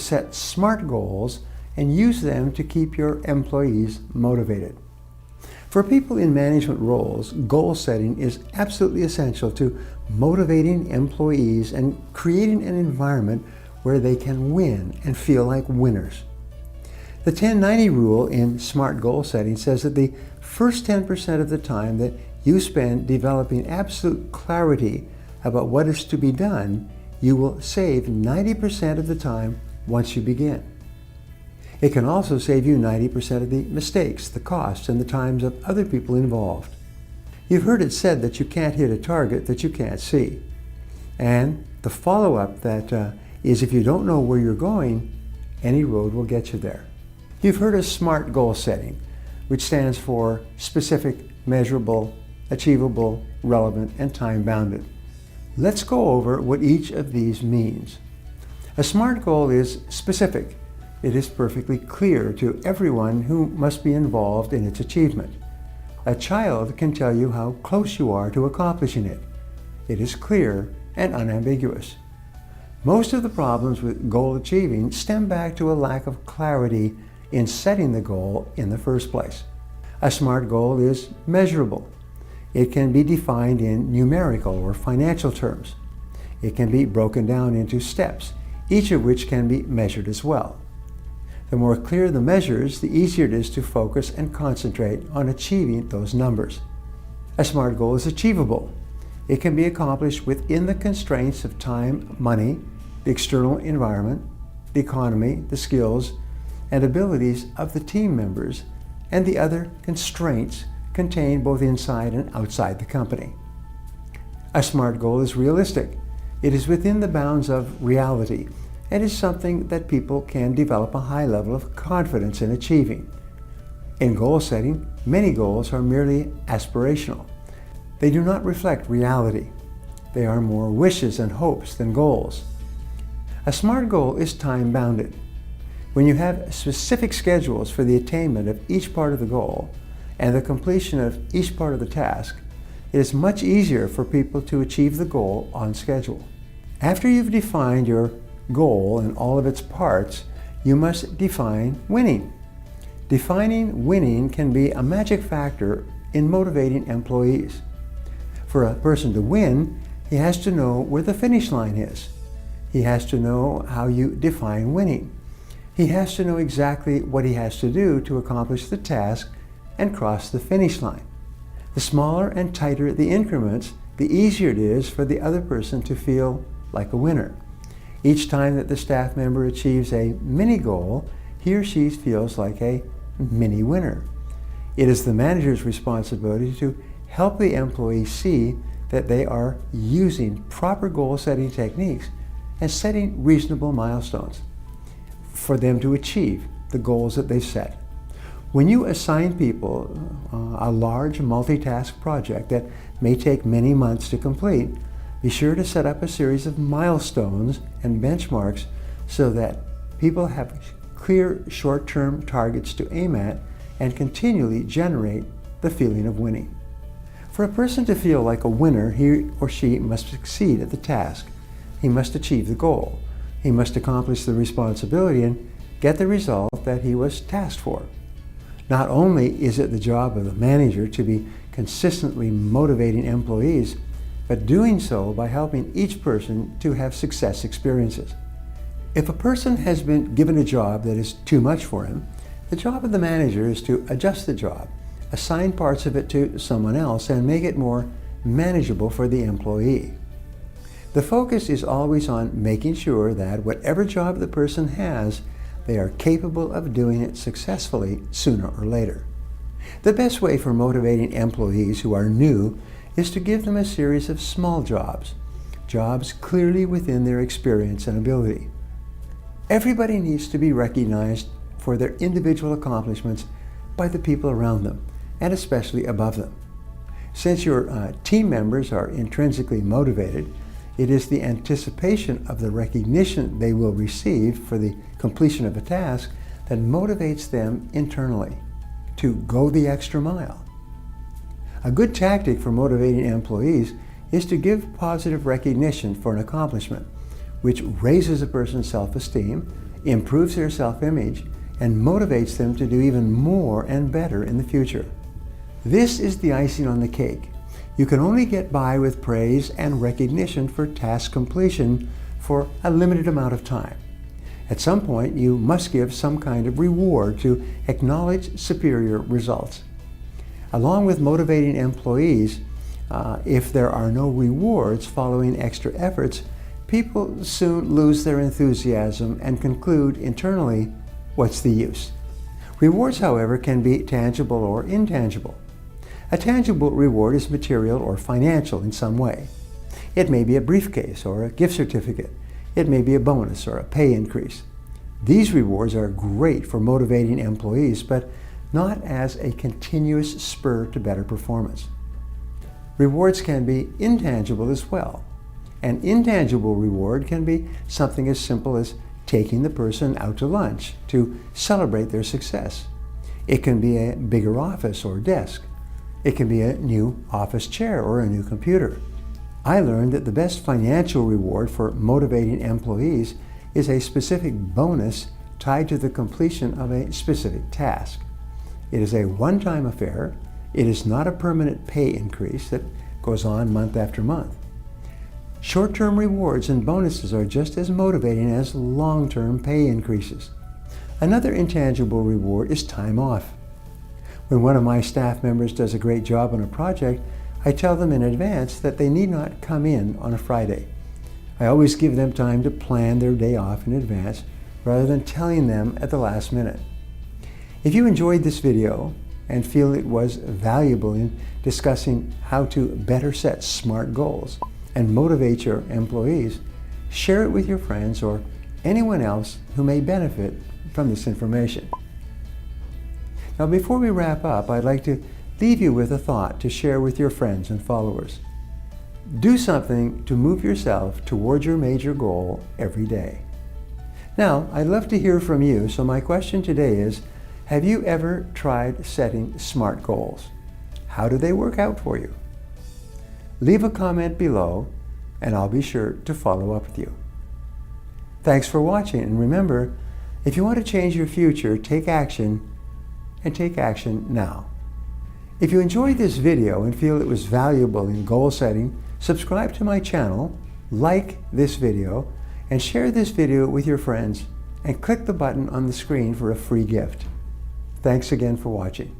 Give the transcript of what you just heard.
Set SMART goals and use them to keep your employees motivated. For people in management roles, goal setting is absolutely essential to motivating employees and creating an environment where they can win and feel like winners. The 10-90 rule in SMART goal setting says that the first 10% of the time that you spend developing absolute clarity about what is to be done, you will save 90% of the time once you begin. It can also save you 90% of the mistakes, the costs, and the times of other people involved. You've heard it said that you can't hit a target that you can't see. And the follow-up that is if you don't know where you're going, any road will get you there. You've heard of SMART goal setting, which stands for specific, measurable, achievable, relevant, and time-bounded. Let's go over what each of these means. A SMART goal is specific. It is perfectly clear to everyone who must be involved in its achievement. A child can tell you how close you are to accomplishing it. It is clear and unambiguous. Most of the problems with goal achieving stem back to a lack of clarity in setting the goal in the first place. A SMART goal is measurable. It can be defined in numerical or financial terms. It can be broken down into steps, each of which can be measured as well. The more clear the measures, the easier it is to focus and concentrate on achieving those numbers. A SMART goal is achievable. It can be accomplished within the constraints of time, money, the external environment, the economy, the skills, and abilities of the team members, and the other constraints contained both inside and outside the company. A SMART goal is realistic. It is within the bounds of reality and is something that people can develop a high level of confidence in achieving. In goal setting, many goals are merely aspirational. They do not reflect reality. They are more wishes and hopes than goals. A SMART goal is time-bounded. When you have specific schedules for the attainment of each part of the goal and the completion of each part of the task, it is much easier for people to achieve the goal on schedule. After you've defined your goal and all of its parts, you must define winning. Defining winning can be a magic factor in motivating employees. For a person to win, he has to know where the finish line is. He has to know how you define winning. He has to know exactly what he has to do to accomplish the task and cross the finish line. The smaller and tighter the increments, the easier it is for the other person to feel like a winner. Each time that the staff member achieves a mini goal, he or she feels like a mini winner. It is the manager's responsibility to help the employee see that they are using proper goal setting techniques and setting reasonable milestones for them to achieve the goals that they've set. When you assign people a large multitask project that may take many months to complete, be sure to set up a series of milestones and benchmarks so that people have clear short-term targets to aim at and continually generate the feeling of winning. For a person to feel like a winner, he or she must succeed at the task. He must achieve the goal. He must accomplish the responsibility and get the result that he was tasked for. Not only is it the job of the manager to be consistently motivating employees, but doing so by helping each person to have success experiences. If a person has been given a job that is too much for him, the job of the manager is to adjust the job, assign parts of it to someone else, and make it more manageable for the employee. The focus is always on making sure that whatever job the person has, they are capable of doing it successfully sooner or later. The best way for motivating employees who are new is to give them a series of small jobs clearly within their experience and ability. Everybody needs to be recognized for their individual accomplishments by the people around them, and especially above them. Since your team members are intrinsically motivated, it is the anticipation of the recognition they will receive for the completion of a task that motivates them internally to go the extra mile. A good tactic for motivating employees is to give positive recognition for an accomplishment, which raises a person's self-esteem improves their self-image, and motivates them to do even more and better in the future. This is the icing on the cake. You can only get by with praise and recognition for task completion for a limited amount of time. At some point, you must give some kind of reward to acknowledge superior results. Along with motivating employees, if there are no rewards following extra efforts, people soon lose their enthusiasm and conclude internally, what's the use? Rewards, however, can be tangible or intangible. A tangible reward is material or financial in some way. It may be a briefcase or a gift certificate. It may be a bonus or a pay increase. These rewards are great for motivating employees, but not as a continuous spur to better performance. Rewards can be intangible as well. An intangible reward can be something as simple as taking the person out to lunch to celebrate their success. It can be a bigger office or desk. It can be a new office chair or a new computer. I learned that the best financial reward for motivating employees is a specific bonus tied to the completion of a specific task. It is a one-time affair. It is not a permanent pay increase that goes on month after month. Short-term rewards and bonuses are just as motivating as long-term pay increases. Another intangible reward is time off. When one of my staff members does a great job on a project, I tell them in advance that they need not come in on a Friday. I always give them time to plan their day off in advance rather than telling them at the last minute. If you enjoyed this video and feel it was valuable in discussing how to better set SMART goals and motivate your employees, share it with your friends or anyone else who may benefit from this information. Now, before we wrap up, I'd like to leave you with a thought to share with your friends and followers. Do something to move yourself toward your major goal every day. Now, I'd love to hear from you, so my question today is, have you ever tried setting SMART goals? How do they work out for you? Leave a comment below, and I'll be sure to follow up with you. Thanks for watching, and remember, if you want to change your future, take action, and take action now. If you enjoyed this video and feel it was valuable in goal setting, subscribe to my channel, like this video, and share this video with your friends, and click the button on the screen for a free gift. Thanks again for watching.